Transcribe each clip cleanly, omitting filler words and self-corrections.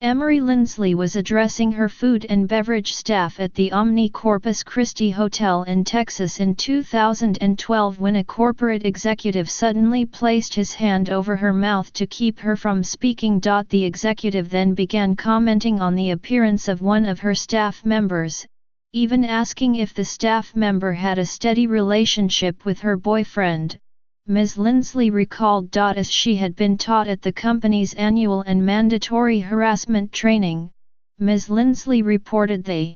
Emery Lindsley was addressing her food and beverage staff at the Omni Corpus Christi Hotel in Texas in 2012 when a corporate executive suddenly placed his hand over her mouth to keep her from speaking. The executive then began commenting on the appearance of one of her staff members, even asking if the staff member had a steady relationship with her boyfriend. Ms. Lindsley recalled. As she had been taught at the company's annual and mandatory harassment training, Ms. Lindsley reported the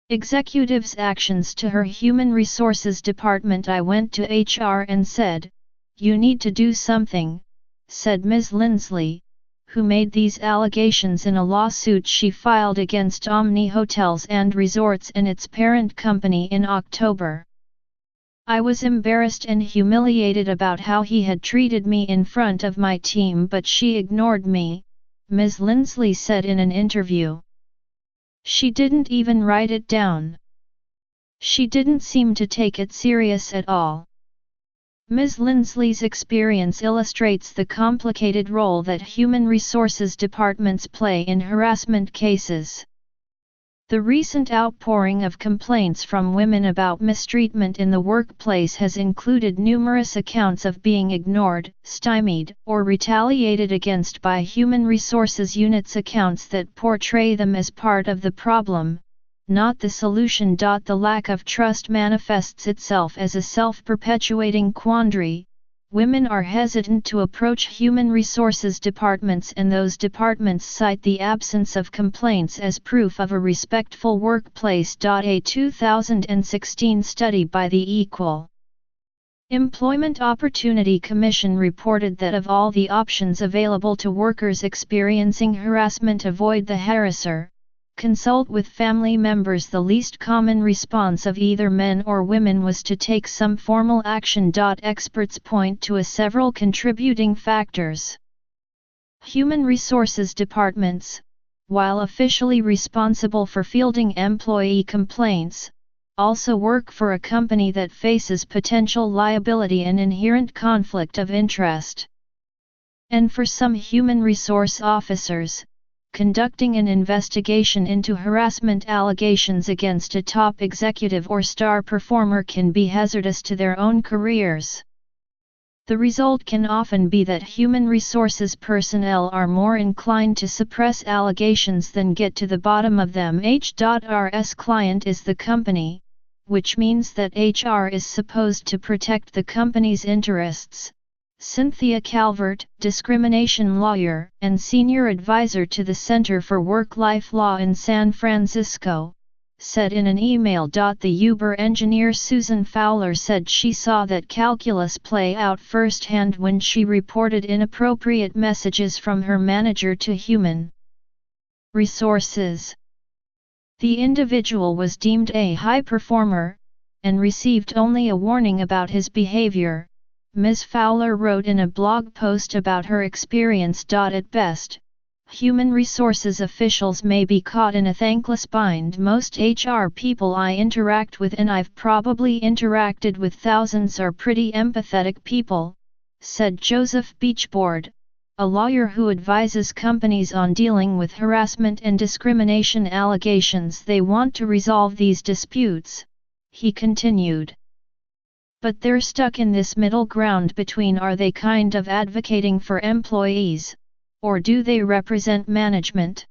executive's actions to her Human Resources Department. "I went to HR and said, 'You need to do something,'" said Ms. Lindsley, who made these allegations in a lawsuit she filed against Omni Hotels and Resorts and its parent company in October. "I was embarrassed and humiliated about how he had treated me in front of my team, but she ignored me," Ms. Lindsley said in an interview. "She didn't even write it down. She didn't seem to take it serious at all." Ms. Lindsley's experience illustrates the complicated role that human resources departments play in harassment cases. The recent outpouring of complaints from women about mistreatment in the workplace has included numerous accounts of being ignored, stymied, or retaliated against by human resources units, accounts that portray them as part of the problem, not the solution. The lack of trust manifests itself as a self-perpetuating quandary. Women are hesitant to approach human resources departments, and those departments cite the absence of complaints as proof of a respectful workplace. A 2016 study by the Equal Employment Opportunity Commission reported that of all the options available to workers experiencing harassment, avoid the harasser, consult with family members. The least common response of either men or women was to take some formal action. Experts point to several contributing factors. Human resources departments, while officially responsible for fielding employee complaints, also work for a company that faces potential liability and inherent conflict of interest. And for some human resource officers, conducting an investigation into harassment allegations against a top executive or star performer can be hazardous to their own careers. The result can often be that human resources personnel are more inclined to suppress allegations than get to the bottom of them. HR's client is the company, which means that HR is supposed to protect the company's interests. Cynthia Calvert, discrimination lawyer and senior advisor to the Center for Work-Life Law in San Francisco, said in an email. The Uber engineer Susan Fowler said she saw that calculus play out firsthand when she reported inappropriate messages from her manager to human resources. The individual was deemed a high performer, and received only a warning about his behavior, Ms. Fowler wrote in a blog post about her experience. At best, human resources officials may be caught in a thankless bind. Most HR people I interact with, and I've probably interacted with thousands, are pretty empathetic people, said Joseph Beachboard, a lawyer who advises companies on dealing with harassment and discrimination allegations. They want to resolve these disputes, he continued. But they're stuck in this middle ground between, are they kind of advocating for employees, or do they represent management?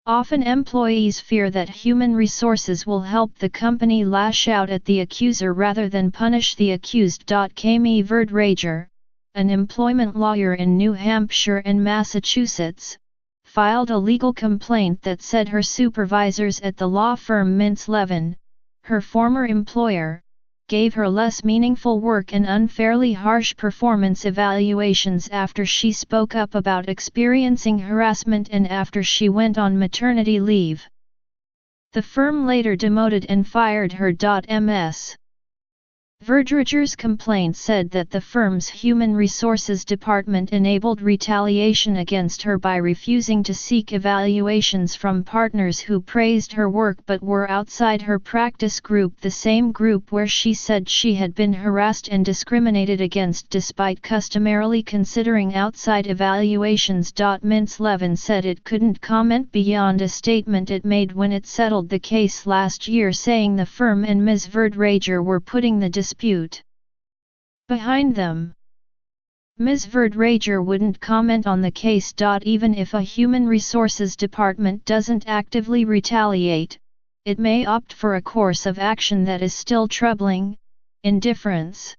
Often employees fear that human resources will help the company lash out at the accuser rather than punish the accused. Kami Verdrager, an employment lawyer in New Hampshire and Massachusetts, filed a legal complaint that said her supervisors at the law firm Mintz-Levin, her former employer, gave her less meaningful work and unfairly harsh performance evaluations after she spoke up about experiencing harassment and after she went on maternity leave. The firm later demoted and fired her. Ms. Verdrager's complaint said that the firm's human resources department enabled retaliation against her by refusing to seek evaluations from partners who praised her work but were outside her practice group, the same group where she said she had been harassed and discriminated against despite customarily considering outside evaluations. Mintz-Levin said it couldn't comment beyond a statement it made when it settled the case last year, saying the firm and Ms. Verdrager were putting the dispute behind them. Ms. Verdrager wouldn't comment on the case. Even if a human resources department doesn't actively retaliate, it may opt for a course of action that is still troubling: indifference.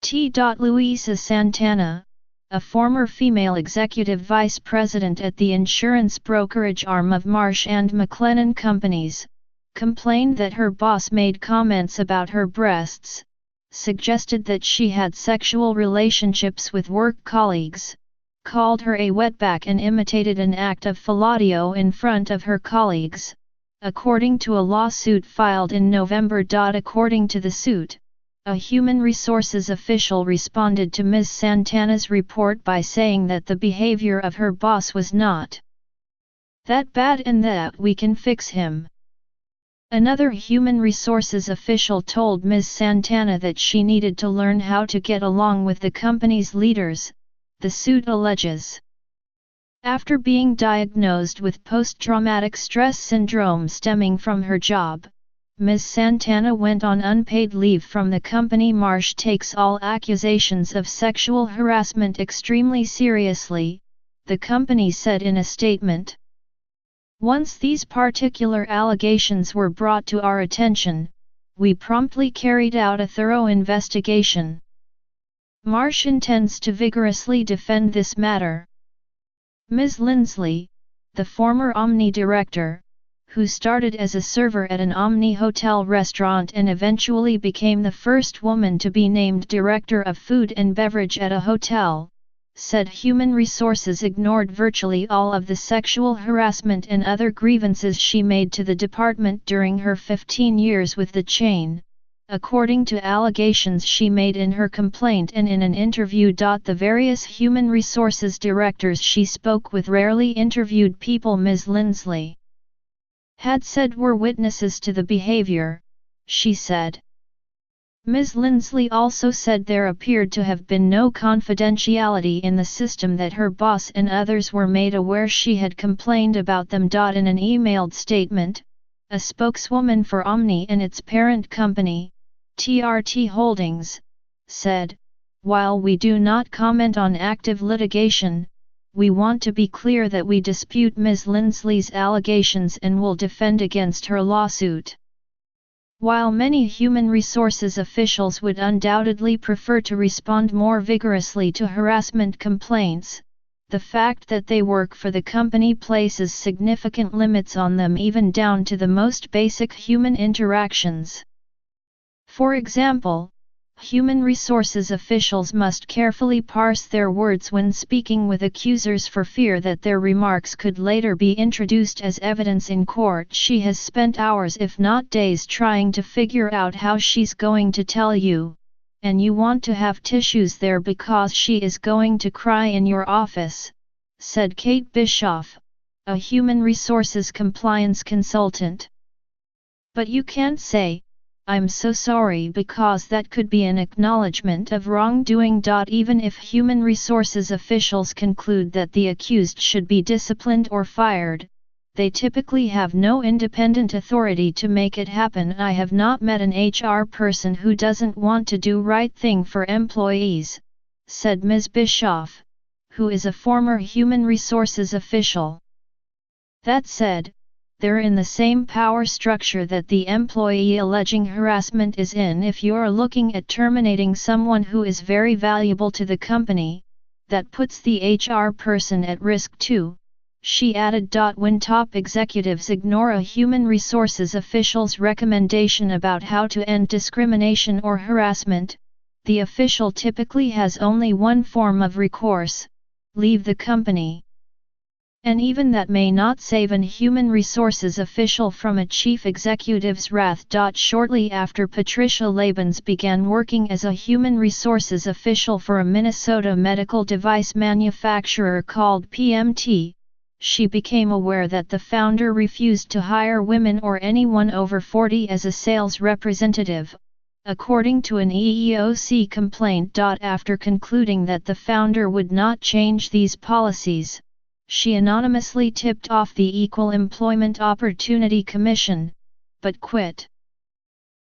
Louisa Santana, a former female executive vice president at the insurance brokerage arm of Marsh & McLennan Companies, complained that her boss made comments about her breasts, suggested that she had sexual relationships with work colleagues, called her a wetback and imitated an act of fellatio in front of her colleagues, according to a lawsuit filed in November. According to the suit, a human resources official responded to Ms. Santana's report by saying that the behavior of her boss was not that bad and that we can fix him. Another human resources official told Ms. Santana that she needed to learn how to get along with the company's leaders, the suit alleges. After being diagnosed with post-traumatic stress syndrome stemming from her job, Ms. Santana went on unpaid leave from the company. Marsh takes all accusations of sexual harassment extremely seriously, the company said in a statement. Once these particular allegations were brought to our attention, we promptly carried out a thorough investigation. Marsh intends to vigorously defend this matter. Ms. Lindsley, the former Omni director, who started as a server at an Omni hotel restaurant and eventually became the first woman to be named director of food and beverage at a hotel, said human resources ignored virtually all of the sexual harassment and other grievances she made to the department during her 15 years with the chain, according to allegations she made in her complaint and in an interview. The various human resources directors she spoke with rarely interviewed people Ms. Lindsley had said were witnesses to the behavior, she said. Ms. Lindsley also said there appeared to have been no confidentiality in the system, that her boss and others were made aware she had complained about them. In an emailed statement, a spokeswoman for Omni and its parent company, TRT Holdings, said, "While we do not comment on active litigation, we want to be clear that we dispute Ms. Lindsley's allegations and will defend against her lawsuit." While many human resources officials would undoubtedly prefer to respond more vigorously to harassment complaints, the fact that they work for the company places significant limits on them, even down to the most basic human interactions. For example, human resources officials must carefully parse their words when speaking with accusers for fear that their remarks could later be introduced as evidence in court. She has spent hours if not days trying to figure out how she's going to tell you, and you want to have tissues there because she is going to cry in your office, said Kate Bischoff, a human resources compliance consultant. But you can't say, "I'm so sorry," because that could be an acknowledgement of wrongdoing. Even if human resources officials conclude that the accused should be disciplined or fired, they typically have no independent authority to make it happen. "I have not met an HR person who doesn't want to do right thing for employees," said Ms. Bischoff, who is a former human resources official. That said, they're in the same power structure that the employee alleging harassment is in. If you're looking at terminating someone who is very valuable to the company, that puts the HR person at risk too, she added. When top executives ignore a human resources official's recommendation about how to end discrimination or harassment, the official typically has only one form of recourse: leave the company. And even that may not save an human resources official from a chief executive's wrath. Shortly after Patricia Labens began working as a human resources official for a Minnesota medical device manufacturer called PMT, she became aware that the founder refused to hire women or anyone over 40 as a sales representative, according to an EEOC complaint. After concluding that the founder would not change these policies, she anonymously tipped off the Equal Employment Opportunity Commission, but quit.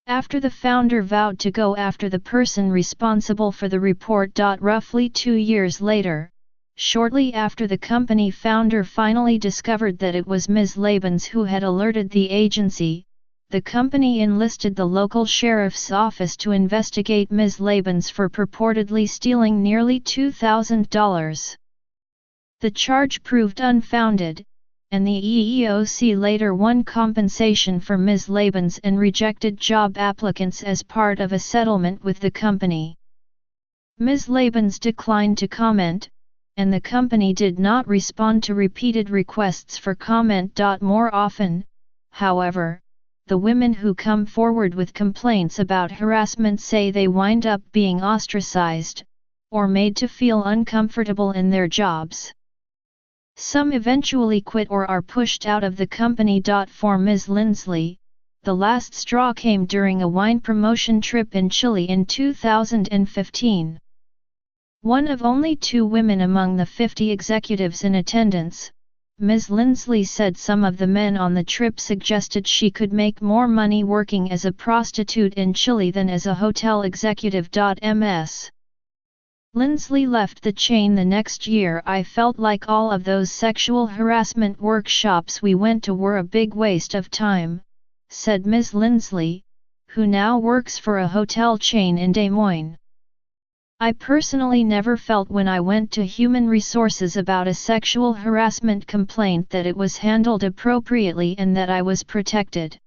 After the founder vowed to go after the person responsible for the report. Roughly 2 years later, shortly after the company founder finally discovered that it was Ms. Labens who had alerted the agency, the company enlisted the local sheriff's office to investigate Ms. Labens for purportedly stealing nearly $2,000. The charge proved unfounded, and the EEOC later won compensation for Ms. Labens and rejected job applicants as part of a settlement with the company. Ms. Labens declined to comment, and the company did not respond to repeated requests for comment. More often, however, the women who come forward with complaints about harassment say they wind up being ostracized, or made to feel uncomfortable in their jobs. Some eventually quit or are pushed out of the company. For Ms. Lindsley, the last straw came during a wine promotion trip in Chile in 2015. One of only 2 women among the 50 executives in attendance, Ms. Lindsley said some of the men on the trip suggested she could make more money working as a prostitute in Chile than as a hotel executive. Ms. Lindsley left the chain the next year. I felt like all of those sexual harassment workshops we went to were a big waste of time, said Ms. Lindsley, who now works for a hotel chain in Des Moines. I personally never felt when I went to Human Resources about a sexual harassment complaint that it was handled appropriately and that I was protected.